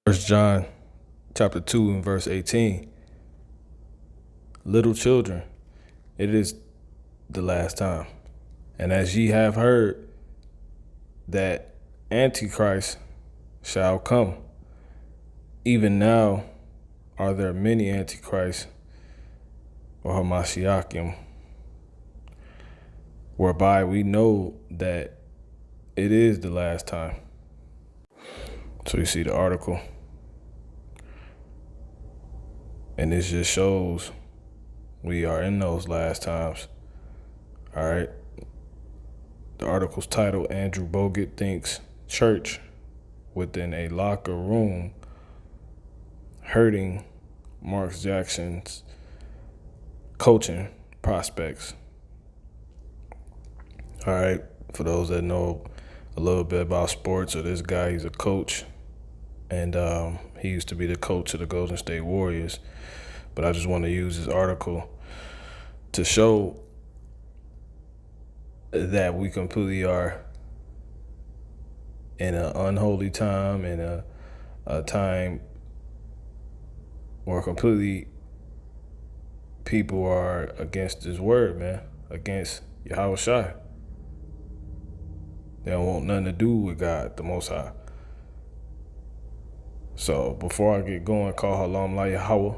First John chapter 2 and verse 18. Little children, it is the last time. And as ye have heard that Antichrist shall come, even now are there many Antichrists or Hamashiachim, whereby we know that it is the last time. So you see the article, and this just shows we are in those last times. All right. The article's titled, Andrew Bogut Thinks Church Within a Locker Room Hurting Mark Jackson's Coaching Prospects. All right. For those that know a little bit about sports, or this guy, he's a coach. And he used to be the coach of the Golden State Warriors. But I just want to use this article to show that we completely are in an unholy time, in a time where completely people are against this word, man, against Yahweh Shai. They don't want nothing to do with God, the Most High. So before I get going, call Halam La Yahweh,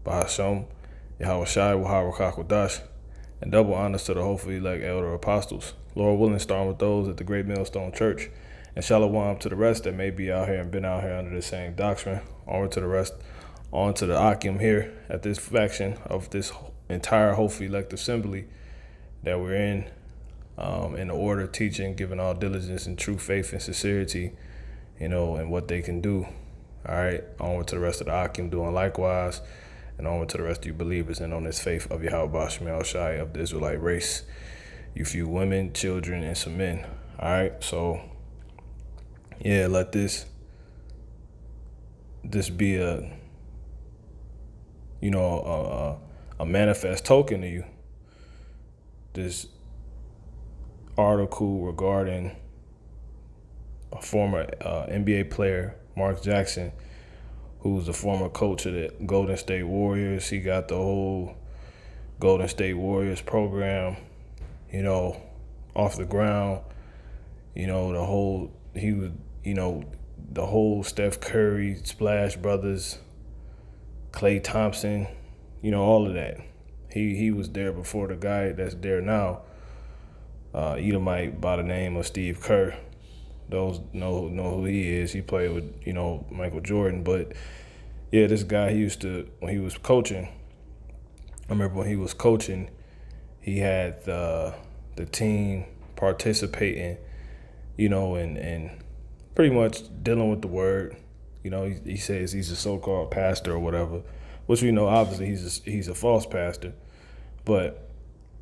Bahasham, Yahweh Shai, Wahara Kakwadash, and double honors to the hopefully elect elder apostles. Lord willing, starting with those at the Great Millstone Church, and shalom to the rest that may be out here and been out here under the same doctrine. Onward to the rest, on to the Akim here at this faction of this entire hopefully elect assembly that we're in the order, teaching, giving all diligence and true faith and sincerity, and what they can do. All right, onward to the rest of the Akim doing likewise, and onward to the rest of you believers and on this faith of Yahweh Bashmiel Shai of the Israelite race, you few women, children, and some men. All right, so yeah, let this be a manifest token to you. This article regarding a former NBA player, Mark Jackson, who's the former coach of the Golden State Warriors. He got the whole Golden State Warriors program, off the ground. The whole Steph Curry, Splash Brothers, Klay Thompson, all of that. He was there before the guy that's there now, Edomite by the name of Steve Kerr. Those know who he is. He played with, Michael Jordan. But yeah, this guy, when he was coaching, I remember when he was coaching, he had the team participating, and pretty much dealing with the word. He says he's a so-called pastor or whatever, which we know obviously he's a false pastor. But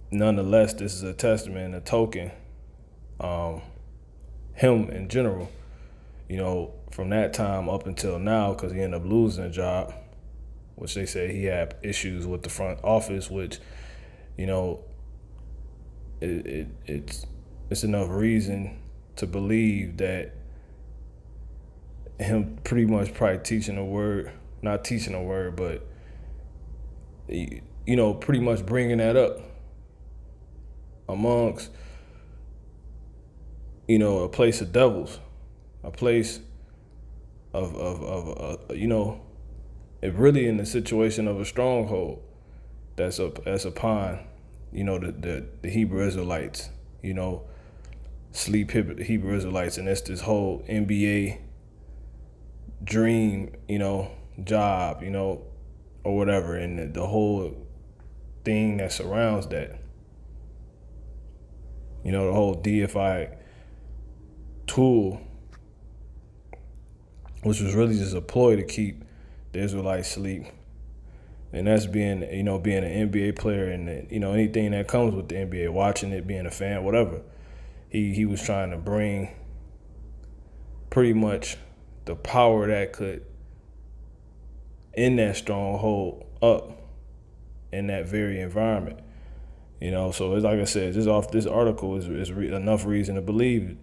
nonetheless, this is a testament, a token, him in general, from that time up until now, because he ended up losing a job, which they say he had issues with the front office, which, it's enough reason to believe that him pretty much probably teaching the word, not teaching the word, but, pretty much bringing that up amongst, a place of devils, a place of it really in the situation of a stronghold that's upon, the Hebrew Israelites, sleep Hebrew Israelites, and it's this whole NBA dream, job, or whatever, and the whole thing that surrounds that, the whole deified tool, which was really just a ploy to keep the Israelites asleep. And that's being an NBA player, and anything that comes with the NBA, watching it, being a fan, whatever. He was trying to bring pretty much the power that could in that stronghold up in that very environment. So it's like I said, just off this article is enough reason to believe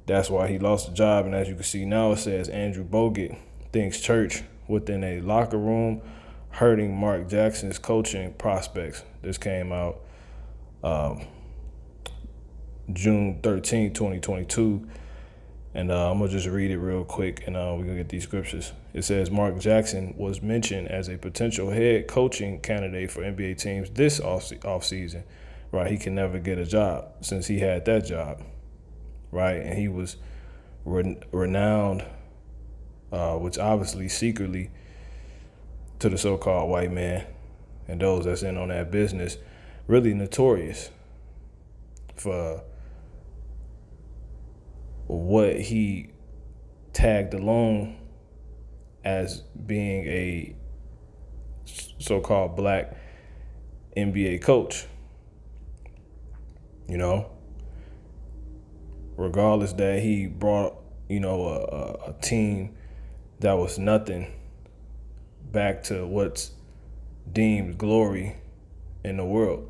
that's why he lost the job. And as you can see now, it says Andrew Bogut thinks church within a locker room hurting Mark Jackson's coaching prospects. This came out June 13, 2022. And I'm going to just read it real quick, and we're going to get these scriptures. It says, Mark Jackson was mentioned as a potential head coaching candidate for NBA teams this offseason. Right? He can never get a job since he had that job. Right? And he was renowned, which obviously secretly to the so-called white man and those that's in on that business, really notorious for what he tagged along as being a so-called black NBA coach. You know, regardless that he brought, a team that was nothing back to what's deemed glory in the world,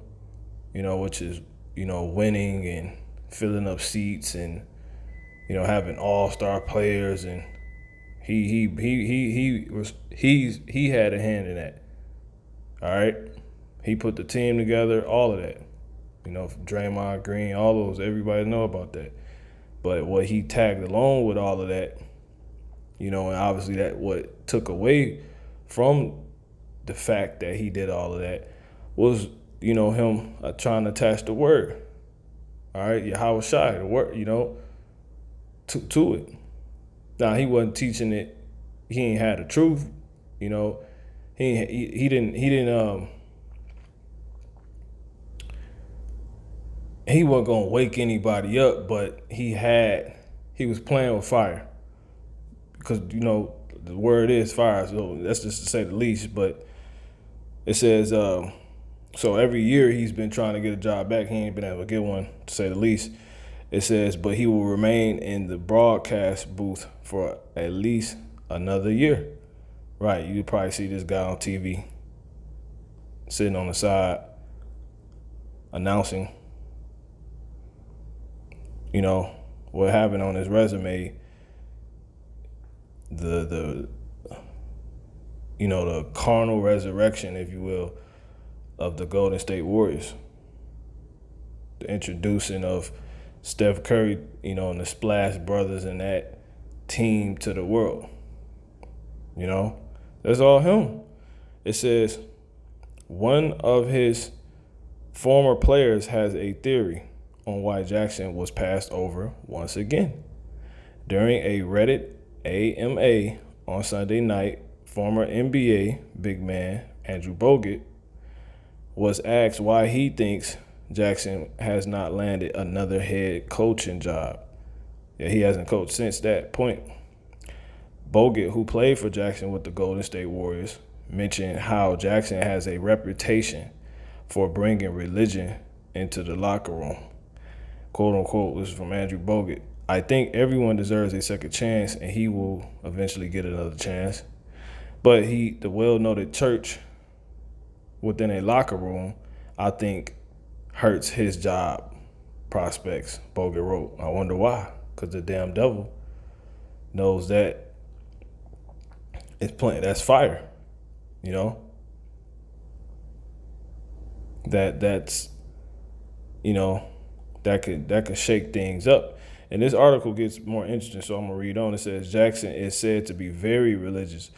which is, winning and filling up seats and, having all-star players, and he had a hand in that. All right, he put the team together, all of that. Draymond Green, all those, everybody know about that. But what he tagged along with all of that, and obviously that what took away from the fact that he did all of that was, him trying to attach the word. All right, Yahweh Shai, the word, to it. Now, he wasn't teaching it. He ain't had the truth. He didn't. He wasn't gonna wake anybody up, but he was playing with fire, because the word is fire. So that's just to say the least. But it says so every year he's been trying to get a job back. He ain't been able to get one, to say the least. It says, but he will remain in the broadcast booth for at least another year. Right, you probably see this guy on TV sitting on the side announcing, what happened on his resume, the carnal resurrection, if you will, of the Golden State Warriors. The introducing of Steph Curry, and the Splash Brothers and that team to the world. That's all him. It says, one of his former players has a theory on why Jackson was passed over once again. During a Reddit AMA on Sunday night, former NBA big man Andrew Bogut was asked why he thinks Jackson has not landed another head coaching job. Yeah, he hasn't coached since that point. Bogut, who played for Jackson with the Golden State Warriors, mentioned how Jackson has a reputation for bringing religion into the locker room. Quote unquote, this is from Andrew Bogut. I think everyone deserves a second chance, and he will eventually get another chance. But the well-noted church within a locker room, I think, hurts his job prospects, Bogut wrote. I wonder why. Because the damn devil knows that it's playing. That's fire. That's that could shake things up. And this article gets more interesting, so I'm gonna read on. It says Jackson is said to be very religious,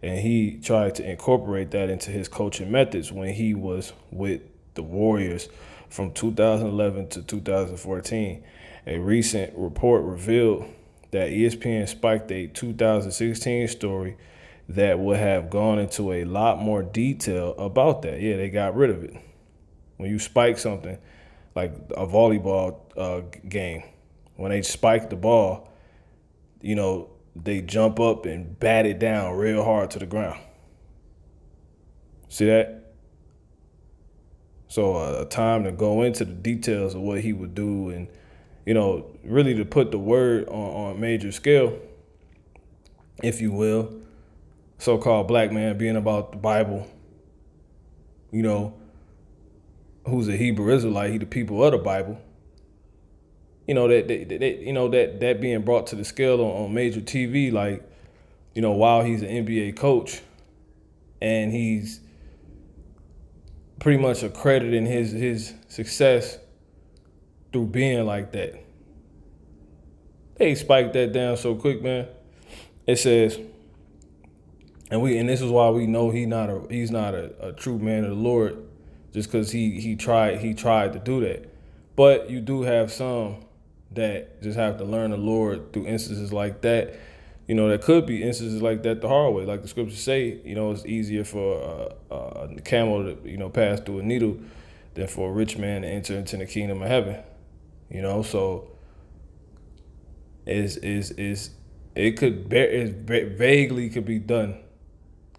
and he tried to incorporate that into his coaching methods when he was with the Warriors from 2011 to 2014. A recent report revealed that ESPN spiked a 2016 story that would have gone into a lot more detail about that. Yeah, they got rid of it. When you spike something, like a volleyball game, when they spike the ball, they jump up and bat it down real hard to the ground. See that? So a time to go into the details of what he would do and, really to put the word on a major scale, if you will. So-called black man being about the Bible, who's a Hebrew Israelite, he the people of the Bible. That being brought to the scale on major TV, like, while he's an NBA coach, and he's pretty much accrediting his success through being like that. They spiked that down so quick, man. It says, and this is why we know he's not a true man of the Lord, just because he tried to do that. But you do have some that just have to learn the Lord through instances like that. There could be instances like that the hard way. Like the scriptures say, it's easier for a camel to, pass through a needle than for a rich man to enter into the kingdom of heaven. So vaguely could be done,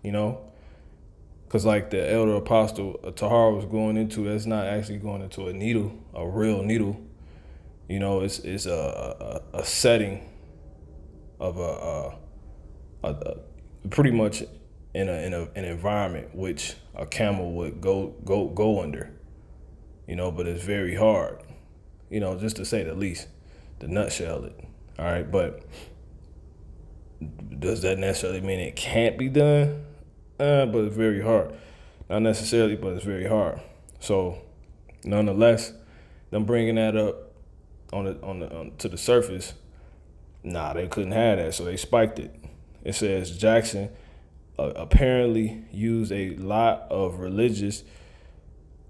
because like the elder apostle Tahar was going into, that's not actually going into a needle, a real needle. It's a setting of a pretty much in an environment which a camel would go under, but it's very hard, just to say the least, to nutshell it. All right, but does that necessarily mean it can't be done? But it's very hard. Not necessarily, but it's very hard. So, nonetheless, them bringing that up to the surface, they couldn't have that, so they spiked it. It says Jackson apparently used a lot of religious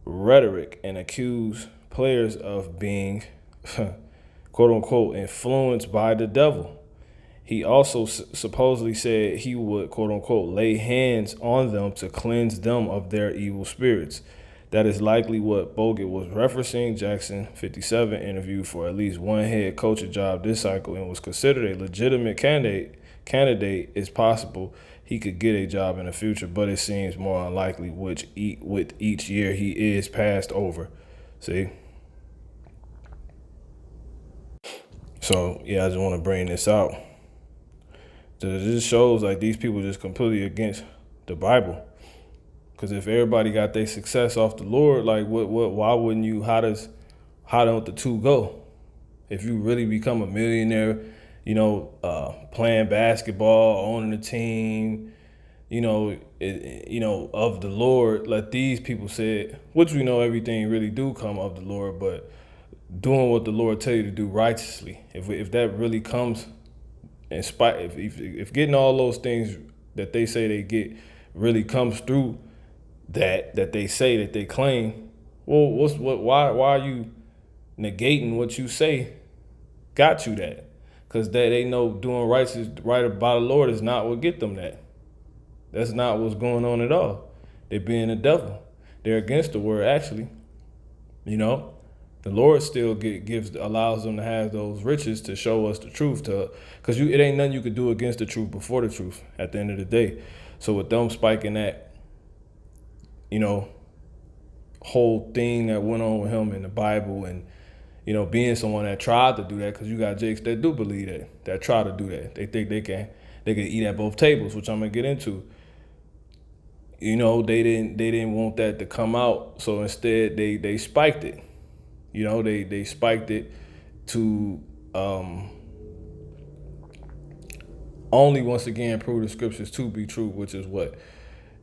rhetoric and accused players of being, quote unquote, influenced by the devil. He also supposedly said he would, quote unquote, lay hands on them to cleanse them of their evil spirits. That is likely what Bogut was referencing. Jackson, 57, interviewed for at least one head coaching job this cycle and was considered a legitimate candidate. It's possible he could get a job in the future, but it seems more unlikely with each year he is passed over. See? So, yeah, I just want to bring this out. It just shows like these people just completely against the Bible. Because if everybody got their success off the Lord, like why wouldn't you? How don't the two go? If you really become a millionaire, playing basketball, owning a team, of the Lord, like these people said, which we know everything really do come of the Lord, but doing what the Lord tell you to do righteously, if that really comes. In spite, if getting all those things that they say they get really comes through that they say that they claim, well, why are you negating what you say got you that? Because they know doing right by the Lord is not what get them that. That's not what's going on at all. They're being the devil. They're against the word, actually. The Lord still allows them to have those riches to show us the truth, because it ain't nothing you could do against the truth before the truth at the end of the day. So with them spiking that, whole thing that went on with him in the Bible, and being someone that tried to do that, because you got jakes that do believe that try to do that. They think they can eat at both tables, which I'm gonna get into. They didn't want that to come out, so instead they spiked it. They spiked it to only once again prove the scriptures to be true, which is what?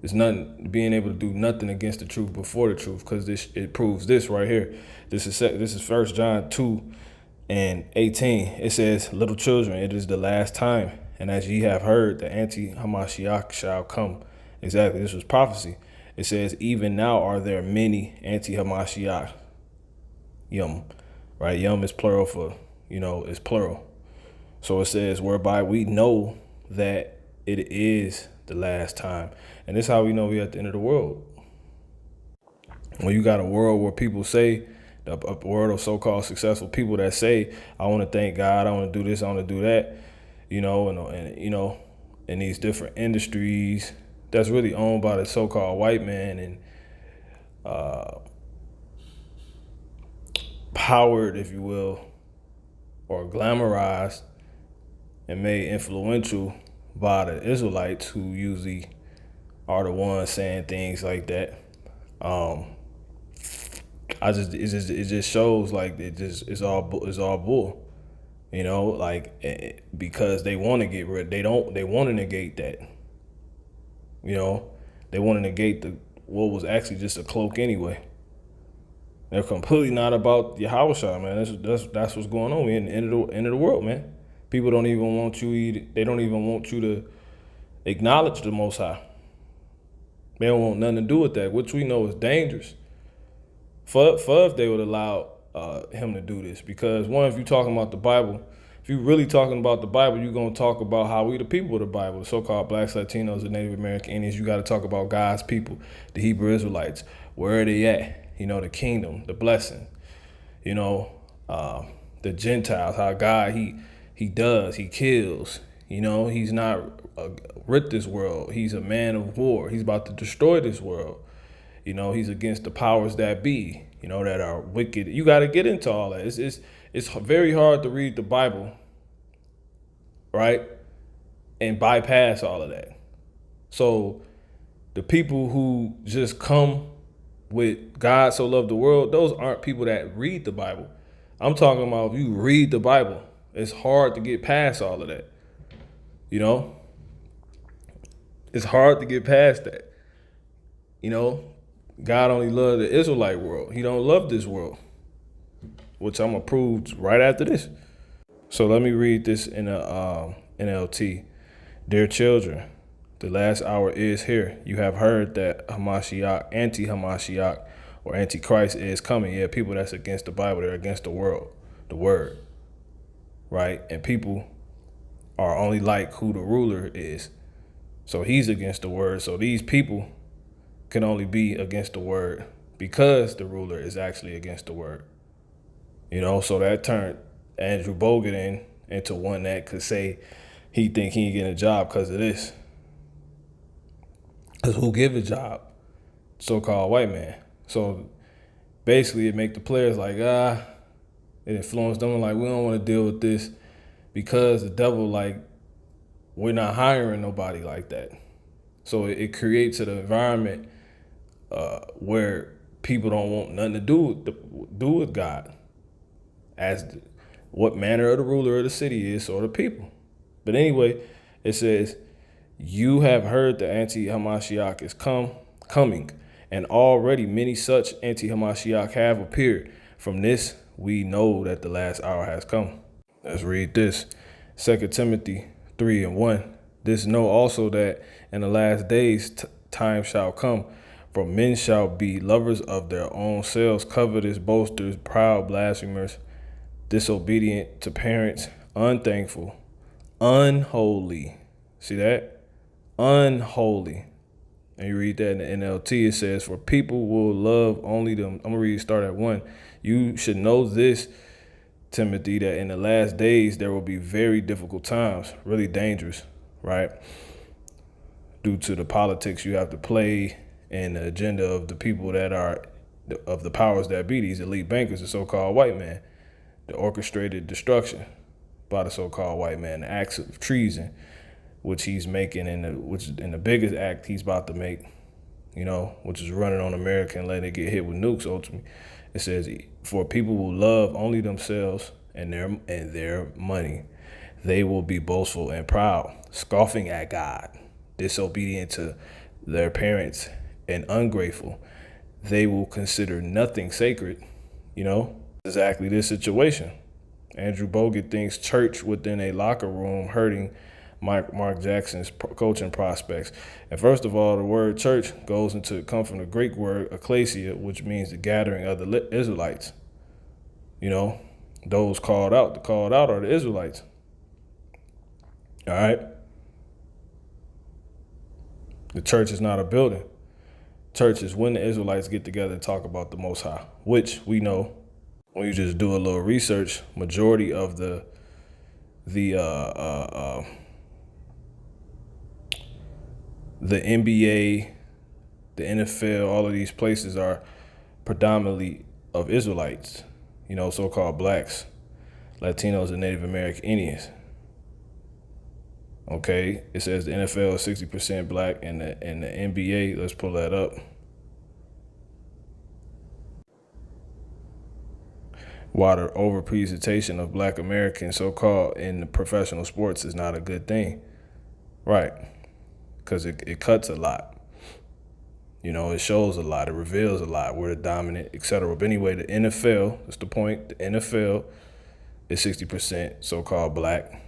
It's nothing, being able to do nothing against the truth before the truth, because it proves this right here. This is 1 John 2:18. It says, little children, it is the last time, and as ye have heard, the anti-Hamashiach shall come. Exactly, this was prophecy. It says, even now are there many anti-Hamashiach. Yum, right? Yum is plural for, it's plural. So it says, whereby we know that it is the last time. And this is how we know we're at the end of the world. When you got a world where people say, a world of so-called successful people that say, I want to thank God, I want to do this, I want to do that, and in these different industries that's really owned by the so-called white man and powered, if you will, or glamorized and made influential by the Israelites, who usually are the ones saying things like that. It just shows like it's all bull. like because they want to get rid. They want to negate that. They want to negate what was actually just a cloak anyway. They're completely not about Yahushua, man. That's what's going on. We're in the end of the world, man. People don't even want you. They don't even want you to acknowledge the Most High. They don't want nothing to do with that, which we know is dangerous. For if they would allow him to do this, because one, if you're talking about the Bible, if you're really talking about the Bible, you're gonna talk about how we the people of the Bible, the so-called blacks, Latinos, the Native American Indians. You got to talk about God's people, the Hebrew Israelites. Where are they at? The kingdom, the blessing, the Gentiles, how God, he does, he kills, he's not with this world. He's a man of war. He's about to destroy this world. He's against the powers that be, that are wicked. You got to get into all that. It's very hard to read the Bible, right? And bypass all of that. So the people who just come with God so loved the world, those aren't people that read the Bible. I'm talking about if you read the Bible, it's hard to get past all of that. It's hard to get past that. God only loved the Israelite world. He don't love this world, which I'm gonna prove right after this. So let me read this in a NLT. Dear children, the last hour is here. You have heard that Hamashiach, anti-Hamashiach, or Antichrist is coming. Yeah, people that's against the Bible, they're against the world, the word, right? And people are only like who the ruler is. So he's against the word. So these people can only be against the word because the ruler is actually against the word. So that turned Andrew Bogut into one that could say he think he ain't getting a job because of this. Because who give a job? So-called white man. So basically it make the players like, it influenced them like, we don't want to deal with this because the devil, like, we're not hiring nobody like that. So it creates an environment where people don't want nothing to do with God, as what manner of the ruler of the city is, or the people. But anyway, it says, you have heard the anti-Hamashiach is coming, and already many such anti-Hamashiach have appeared. From this, we know that the last hour has come. Let's read this. 2 Timothy 3:1. This know also that in the last days time shall come, for men shall be lovers of their own selves, covetous, boasters, proud, blasphemers, disobedient to parents, unthankful, unholy. See that? Unholy. And you read that in the NLT, it says, for people will love only them. I'm going to start at 1. You should know this, Timothy, that in the last days there will be very difficult times, really dangerous, right? Due to the politics you have to play and the agenda of the people that are, of the powers that be, these elite bankers, the so-called white man, the orchestrated destruction by the so-called white man, the acts of treason, which he's making, which in the biggest act he's about to make, which is running on America and letting it get hit with nukes. Ultimately, it says, for people who love only themselves and their money, they will be boastful and proud, scoffing at God, disobedient to their parents, and ungrateful. They will consider nothing sacred. Exactly this situation. Andrew Bogut thinks church within a locker room hurting Mark Jackson's coaching prospects. And first of all, the word church come from the Greek word ecclesia, which means the gathering of the Israelites. Those called out. The called out are the Israelites. All right. The church is not a building. Church is when the Israelites get together and talk about the Most High, which we know when you just do a little research, majority of the NBA, the NFL, all of these places are predominantly of Israelites, so-called blacks, Latinos, and Native American Indians. Okay, it says the NFL is 60% black, and the NBA, let's pull that up. why the overpresentation of black Americans so-called in the professional sports is not a good thing. Right. Because it cuts a lot. It shows a lot. It reveals a lot. We're the dominant, etc. But anyway, the NFL, that's the point. The NFL is 60% so-called black.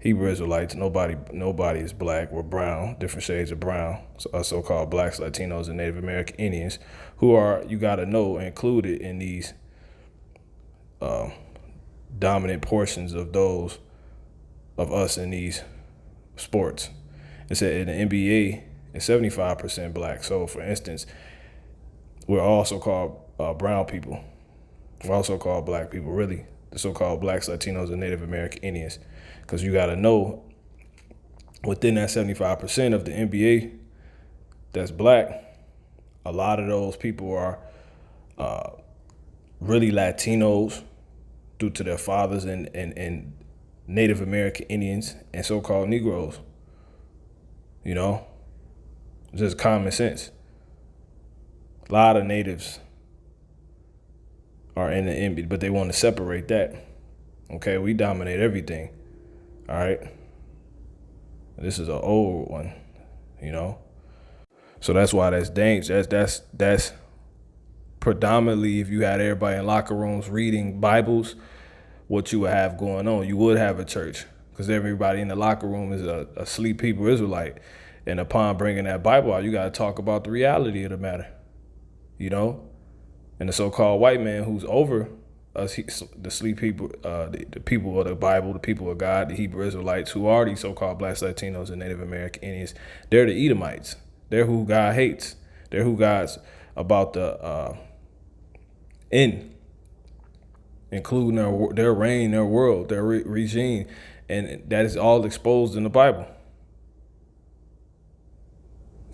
Hebrew Israelites, nobody is black. We're brown, different shades of brown. So-called blacks, Latinos, and Native American Indians, who are, you got to know, included in these dominant portions of those of us in these sports. It said in the NBA, it's 75% black. So, for instance, we're also called brown people. We're also called black people, really. The so-called blacks, Latinos, and Native American Indians. Because you got to know, within that 75% of the NBA that's black, a lot of those people are really Latinos due to their fathers and Native American Indians and so-called Negroes. Just common sense. A lot of natives are in the NBA, but they want to separate that. Okay, we dominate everything. All right. This is an old one, So that's why that's dangerous. That's predominantly, if you had everybody in locker rooms reading Bibles, what you would have going on. You would have a church, because everybody in the locker room is a sleep Hebrew Israelite. And upon bringing that Bible out, you got to talk about the reality of the matter, And the so-called white man who's over us, the sleep people, the people of the Bible, the people of God, the Hebrew Israelites, who are these so-called blacks, Latinos, and Native American Indians, they're the Edomites. They're who God hates. They're who God's about to end, including their reign, their world, their regime. And that is all exposed in the Bible.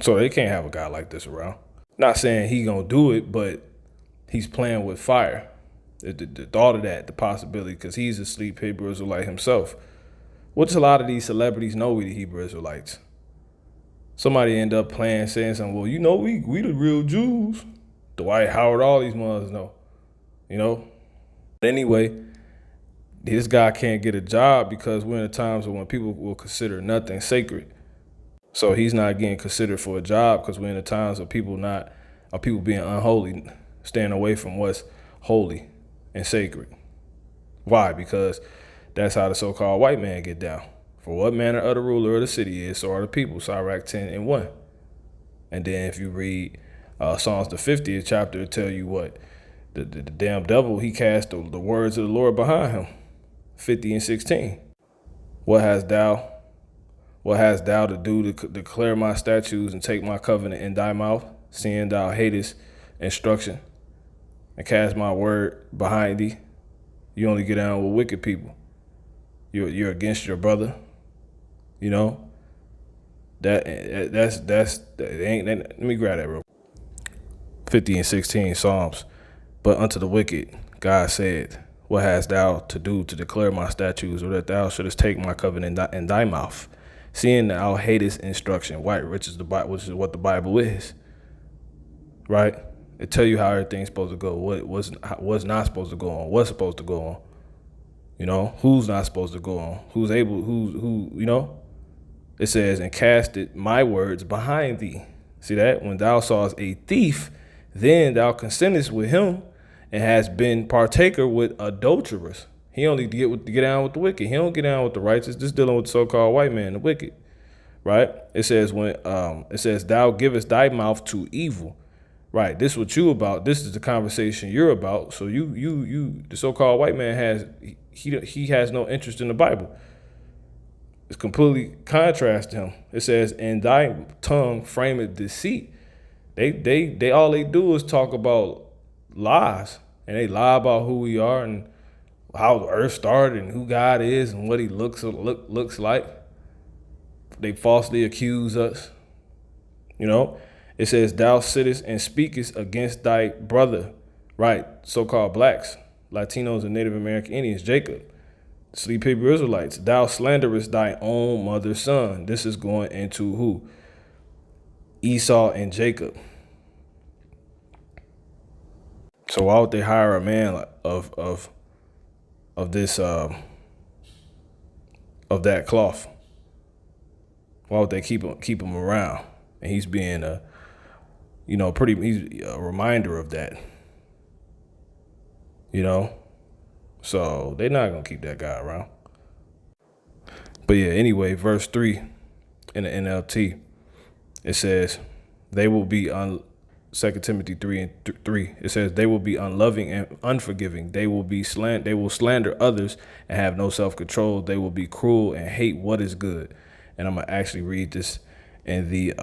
So they can't have a guy like this around. Not saying he gonna do it, but he's playing with fire. The thought of that, the possibility, because he's a sleep Hebrew Israelite himself. Which a lot of these celebrities know we the Hebrew Israelites. Somebody end up saying something, well, we the real Jews. Dwight Howard, all these mothers know, Anyway, this guy can't get a job because we're in the times when people will consider nothing sacred. So he's not getting considered for a job because we're in the times of people being unholy, staying away from what's holy and sacred. Why? Because that's how the so-called white man get down. For what manner of the ruler of the city is, so are the people. Sirach 10:1. And then if you read Psalms the 50th chapter, it'll tell you what the damn devil, he cast the words of the Lord behind him. 50:16. What hast thou to do to declare my statutes and take my covenant in thy mouth, seeing thou hatest instruction and cast my word behind thee? You only get down with wicked people. You're against your brother. Let me grab that real. 50:16 Psalms. But unto the wicked, God said, what hast thou to do to declare my statutes, or that thou shouldest take my covenant in thy mouth, seeing thou hatest instruction, which is what the Bible is, right? It tell you how everything's supposed to go, what's not supposed to go on, what's supposed to go on, who's not supposed to go on, who's able, who. It says, and casted my words behind thee. See that? When thou sawest a thief, then thou consentest with him, and has been partaker with adulterers. He only get down with the wicked. He don't get down with the righteous. Just dealing with the so-called white man, the wicked, right? It says thou givest thy mouth to evil, right? This is what you about. This is the conversation you're about. So you the so-called white man he has no interest in the Bible. It's completely contrast to him. It says, and thy tongue frameth deceit. They all they do is talk about lies, and they lie about who we are and how the earth started and who God is and what he looks like. They falsely accuse us. It says, thou sittest and speakest against thy brother, right? So-called blacks, Latinos, and Native American Indians, Jacob, sleep Hebrew Israelites. Thou slanderest thy own mother's son. This is going into who? Esau and Jacob. So why would they hire a man of this of that cloth? Why would they keep him around? And he's being he's a reminder of that. So they're not gonna keep that guy around. But yeah, anyway, verse 3 in the NLT, it says, they will be 2 Timothy 3:3. It says they will be unloving and unforgiving. They will slander others and have no self-control. They will be cruel and hate what is good. And I'm gonna actually read this in the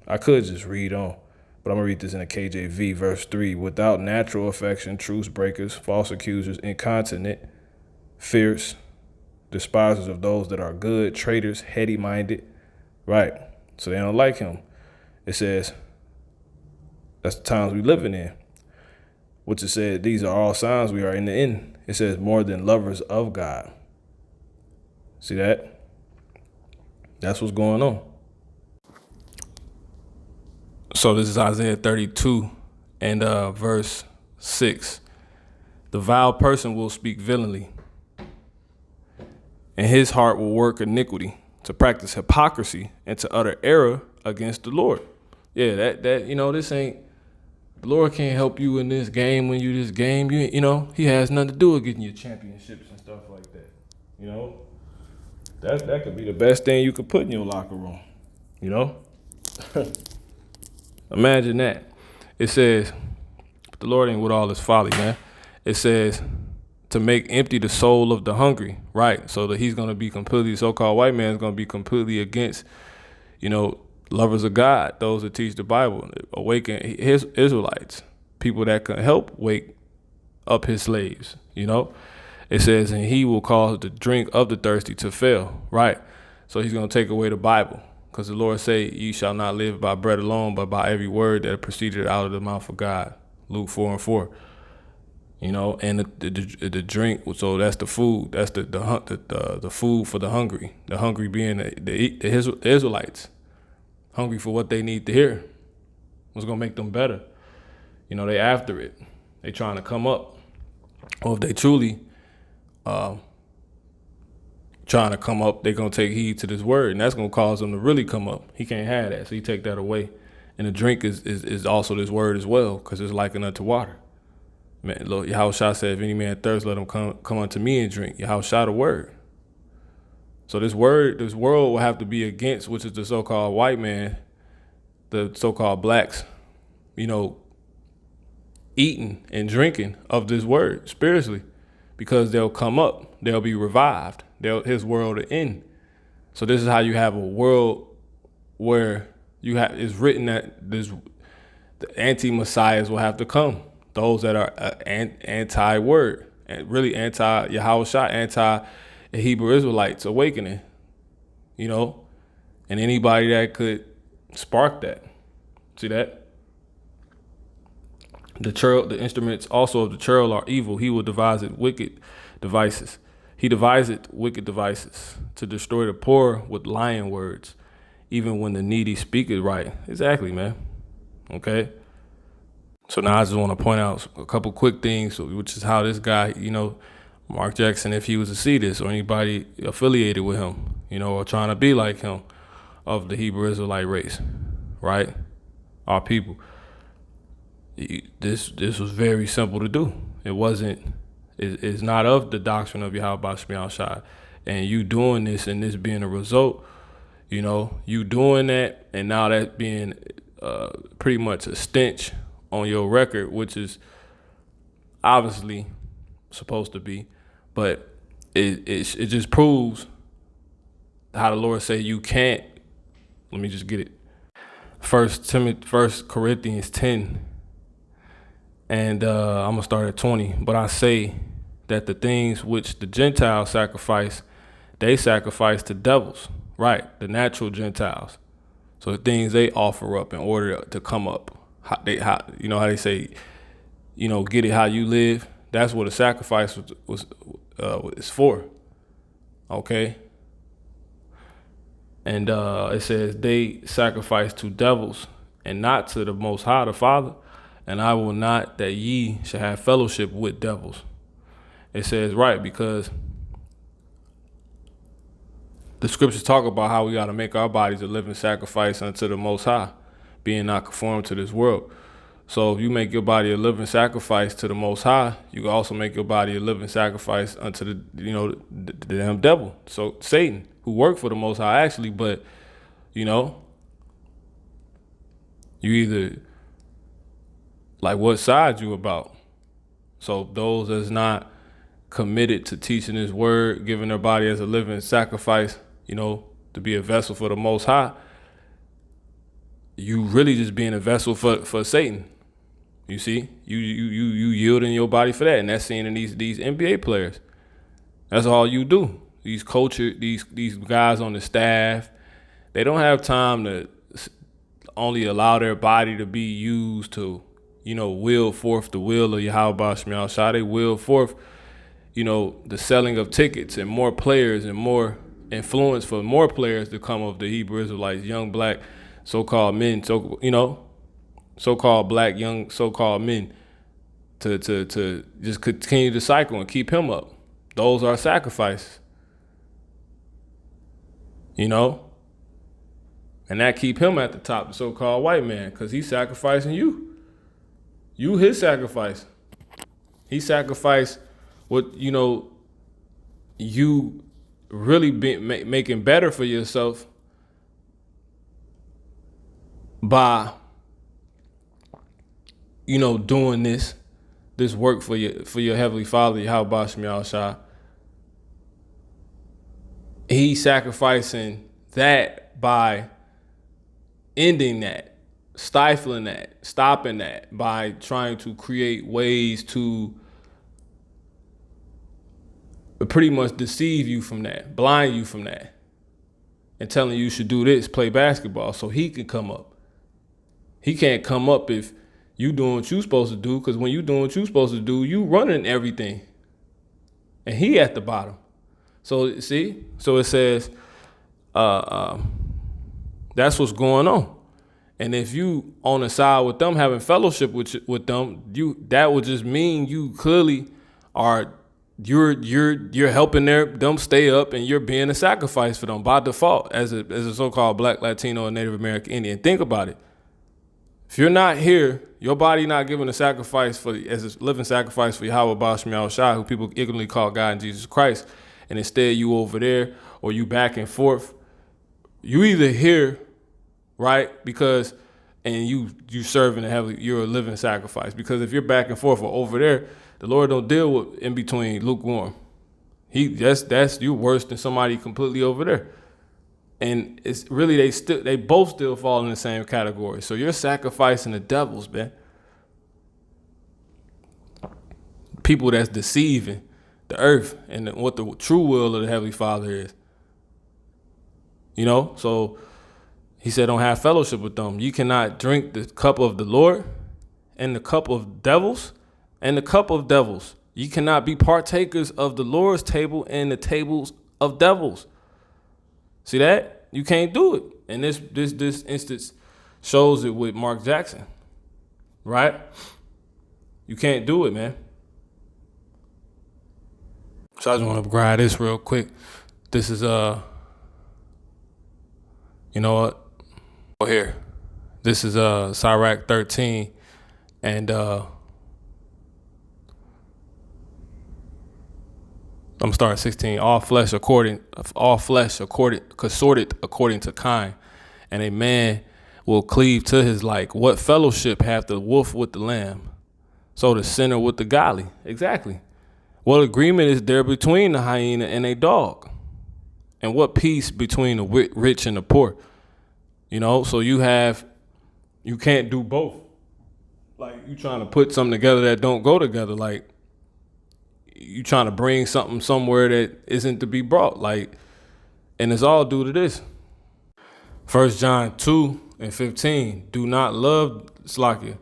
I could just read on, but I'm gonna read this in the KJV, verse 3. Without natural affection, truce breakers, false accusers, incontinent, fierce, despisers of those that are good, traitors, heady-minded. Right. So they don't like him. It says, that's the times we living in. Which it said, these are all signs we are in the end. It says, more than lovers of God. See that? That's what's going on. So this is Isaiah 32 and verse 6. The vile person will speak villainy, and his heart will work iniquity, to practice hypocrisy and to utter error against the Lord. Yeah, that this ain't, the Lord can't help you in this game when you this game. He has nothing to do with getting your championships and stuff like that. That could be the best thing you could put in your locker room. Imagine that. It says, the Lord ain't with all his folly, man. It says, to make empty the soul of the hungry, right? So that he's going to be completely, so-called white man is going to be completely against, lovers of God, those that teach the Bible, awaken his Israelites, people that can help wake up his slaves, It says, and he will cause the drink of the thirsty to fail, right? So he's going to take away the Bible, because the Lord say, you shall not live by bread alone, but by every word that proceeded out of the mouth of God. Luke 4:4. And the drink, so that's the food. That's the food for the hungry. The hungry being the Israelites, hungry for what they need to hear. What's gonna make them better? They after it. They trying to come up. Or if they truly trying to come up, they're gonna take heed to this word, and that's gonna cause them to really come up. He can't have that, so he take that away. And the drink is also this word as well, because it's likened unto water. Man, Yahushua said, if any man thirst, let him come unto me and drink. Yahushua the word. So this world will have to be against, which is the so-called white man, the so-called blacks, eating and drinking of this word spiritually, because they'll come up, they'll be revived, his world will end. So this is how you have a world where it's written that the anti-messiahs will have to come. Those that are anti-word, and really anti-Yahushua, anti-Hebrew Israelites awakening, and anybody that could spark that. See that? The instruments also of the churl are evil. He will devise it wicked devices. He devised wicked devices to destroy the poor with lying words, even when the needy speak it right. Exactly, man. Okay. So now I just want to point out a couple quick things, which is how this guy, Mark Jackson, if he was to see this, or anybody affiliated with him, or trying to be like him, of the Hebrew Israelite race, right? Our people. This was very simple to do. It's not of the doctrine of Yahweh Shemiah Shai. And you doing this and this being a result, you doing that, and now that being pretty much a stench on your record, which is obviously supposed to be, but it just proves how the Lord say you can't. Let me just get it. First Corinthians 10, and I'm gonna start at 20. But I say that the things which the Gentiles sacrifice, they sacrifice to devils, right? The natural Gentiles. So the things they offer up in order to come up. How they say, get it how you live. That's what a sacrifice is for. Okay. And it says they sacrifice to devils and not to the Most High, the Father. and I will not that ye shall have fellowship with devils. It says right because the scriptures talk about how we got to make our bodies a living sacrifice unto the Most High, being not conformed to this world. So if you make your body a living sacrifice to the Most High, you can also make your body a living sacrifice unto the damn devil. So Satan, who worked for the Most High actually, but you either like what side you about. So those that's not committed to teaching His word, giving their body as a living sacrifice, to be a vessel for the Most High, you really just being a vessel for Satan. You see, you yielding your body for that, and that's seen in these NBA players. That's all you do. These cultured, these guys on the staff, they don't have time to only allow their body to be used to, will forth the will of Yahweh Shema Shah. They will forth, the selling of tickets and more players and more influence for more players to come of the Hebrew Israelites, young black so-called men, so-called black young so-called men to just continue the cycle and keep him up. Those are sacrifices. And that keep him at the top, the so-called white man, because he's sacrificing you. You his sacrifice. He sacrificed what, you really making better for yourself by, doing this work for your Heavenly Father, Yahweh Shema Shah. He's sacrificing that by ending that, stifling that, stopping that, by trying to create ways to pretty much deceive you from that, blind you from that, and telling you should do this, play basketball, so he can come up. He can't come up if you doing what you supposed to do, because when you doing what you supposed to do, you running everything. And he at the bottom. So see? So it says, that's what's going on. And if you on the side with them, having fellowship with them, that would just mean you clearly are you're helping them stay up, and you're being a sacrifice for them by default as a so-called black, Latino, and Native American Indian. Think about it. If you're not here, your body not giving a sacrifice as a living sacrifice for Yahweh Bashmi Shai, who people ignorantly call God and Jesus Christ, and instead you over there or you back and forth. You either here, right? Because you serving the heavenly, you're a living sacrifice. Because if you're back and forth or over there, the Lord don't deal with in between lukewarm. That's you worse than somebody completely over there. And it's really they both still fall in the same category. So you're sacrificing the devils, man. People that's deceiving the earth and what the true will of the Heavenly Father is. So he said, don't have fellowship with them. You cannot drink the cup of the Lord and the cup of devils and the cup of devils. You cannot be partakers of the Lord's table and the tables of devils. See that? You can't do it. And this instance shows it with Mark Jackson. Right? You can't do it, man. So I just want to grab this real quick. This is you know what? Here. This is Sirach 13 and I'm starting 16. All flesh consorted according to kind, and a man will cleave to his like. What fellowship hath the wolf with the lamb? So the sinner with the godly. Exactly. What agreement is there between the hyena and a dog? And what peace between the rich and the poor? So you can't do both. Like you trying to put something together that don't go together. Like you trying to bring something somewhere that isn't to be brought. And it's all due to this. 1 John 2:15. Do not love Slakia.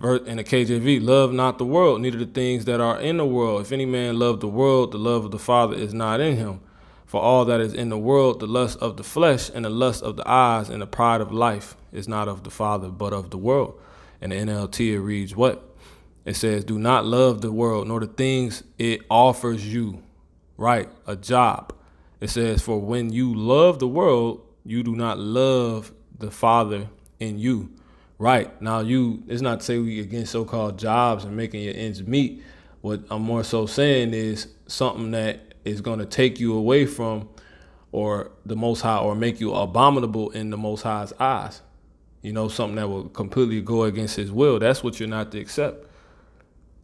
In the KJV, love not the world, neither the things that are in the world. If any man love the world, the love of the Father is not in him. For all that is in the world, the lust of the flesh and the lust of the eyes and the pride of life is not of the Father, but of the world. In the NLT, it reads what? It says, do not love the world, nor the things it offers you. Right? A job. It says, for when you love the world, you do not love the Father in you. Right? Now, it's not to say we against so-called jobs and making your ends meet. What I'm more so saying is something that is going to take you away from or the Most High, or make you abominable in the Most High's eyes. You know, something that will completely go against his will. That's what you're not to accept.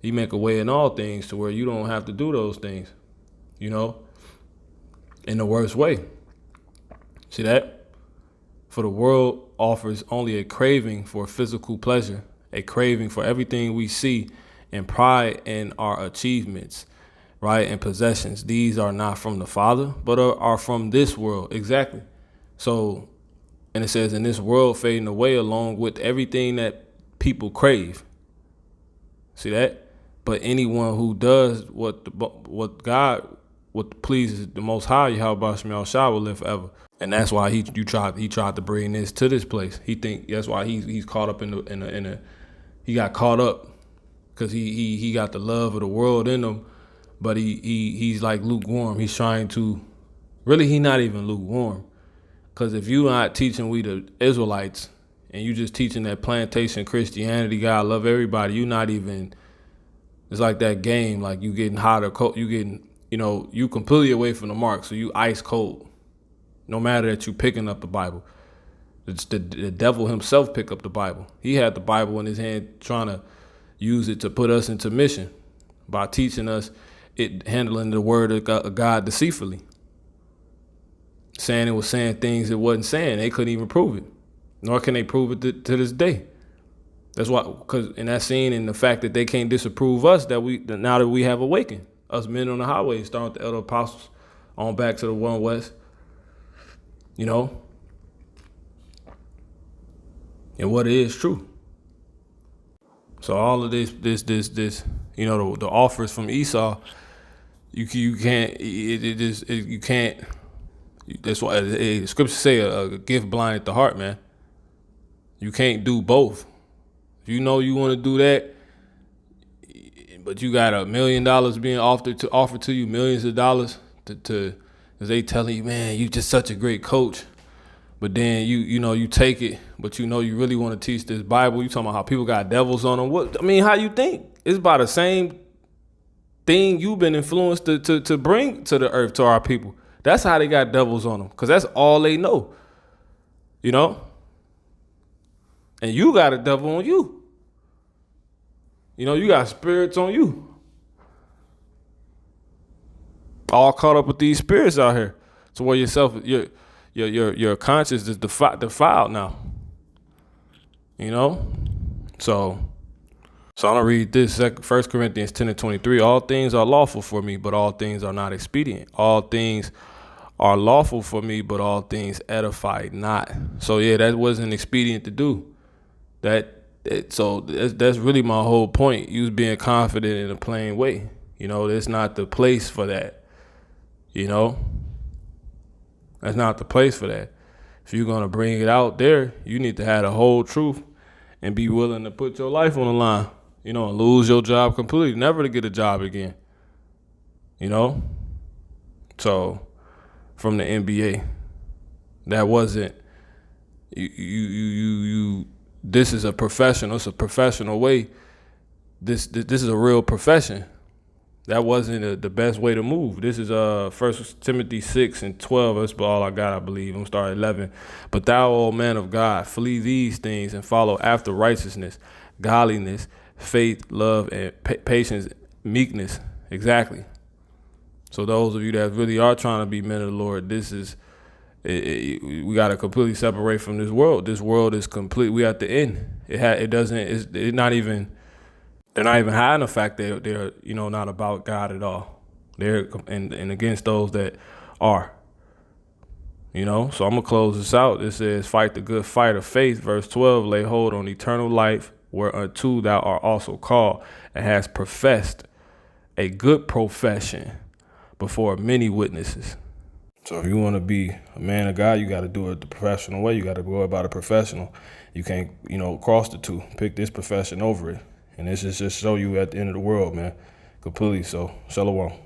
He make a way in all things to where you don't have to do those things, you know, in the worst way. See that? For the world offers only a craving for physical pleasure, a craving for everything we see, and pride in our achievements, right, and possessions. These are not from the Father, but are from this world. Exactly. So, and it says, in this world fading away along with everything that people crave. See that? But anyone who does what pleases the Most High, Yahweh Shema Shah, will live forever. And that's why he tried to bring this to this place. He think that's why he's caught up he got caught up because he got the love of the world in him, but he's like lukewarm. He's trying to he not even lukewarm, because if you're not teaching we the Israelites and you just teaching that plantation Christianity, God love everybody, you not even. It's like that game, like you getting hot or cold, you getting, you completely away from the mark, so you ice cold. No matter that you picking up the Bible. It's the devil himself pick up the Bible. He had the Bible in his hand trying to use it to put us into mission by teaching us it, handling the word of God deceitfully. Saying it was saying things it wasn't saying. They couldn't even prove it. Nor can they prove it to this day. That's why, because in that scene and the fact that they can't disapprove us, now that we have awakened, us men on the highway, starting with the elder apostles on back to the one west, and what is true. So all of this, the offers from Esau, you can't. You can't. That's why the scriptures say a gift blinded the heart, man. You can't do both. If you know you want to do that, but you got $1 million being offered to you, millions of dollars to they telling you, man, you just such a great coach. But then you take it, but you really want to teach this Bible. You talking about how people got devils on them. How you think? It's about the same thing you've been influenced to bring to the earth, to our people. That's how they got devils on them, because that's all they know. And you got a devil on you. You got spirits on you. All caught up with these spirits out here. To where your conscience is defiled now. So I'm gonna read this 1 Corinthians 10:23. All things are lawful for me, but all things are not expedient. All things are lawful for me, but all things edify not. So yeah, that wasn't expedient to do. So that's really my whole point. You was being confident in a plain way. It's not the place for that. That's not the place for that. If you're going to bring it out there, you need to have the whole truth and be willing to put your life on the line, and lose your job completely, never to get a job again. So from the NBA, that wasn't, this is a professional, it's a professional way. This is a real profession. That wasn't the best way to move. This is 1 Timothy 6:12. That's all I got, I believe. I'm going to start at 11. But thou, O man of God, flee these things and follow after righteousness, godliness, faith, love, and patience, meekness. Exactly. So those of you that really are trying to be men of the Lord, this is, we got to completely separate from this world. This world is complete. We at the end. They're not even hiding the fact that they're not about God at all. They're and against those that are. So I'm gonna close this out. It says, fight the good fight of faith, verse 12, lay hold on eternal life, whereunto thou art also called, and hast professed a good profession before many witnesses. So if you want to be a man of God, you got to do it the professional way. You got to go about it professional. You can't, cross the two. Pick this profession over it. And this is just show you at the end of the world, man. Completely. So, shalom.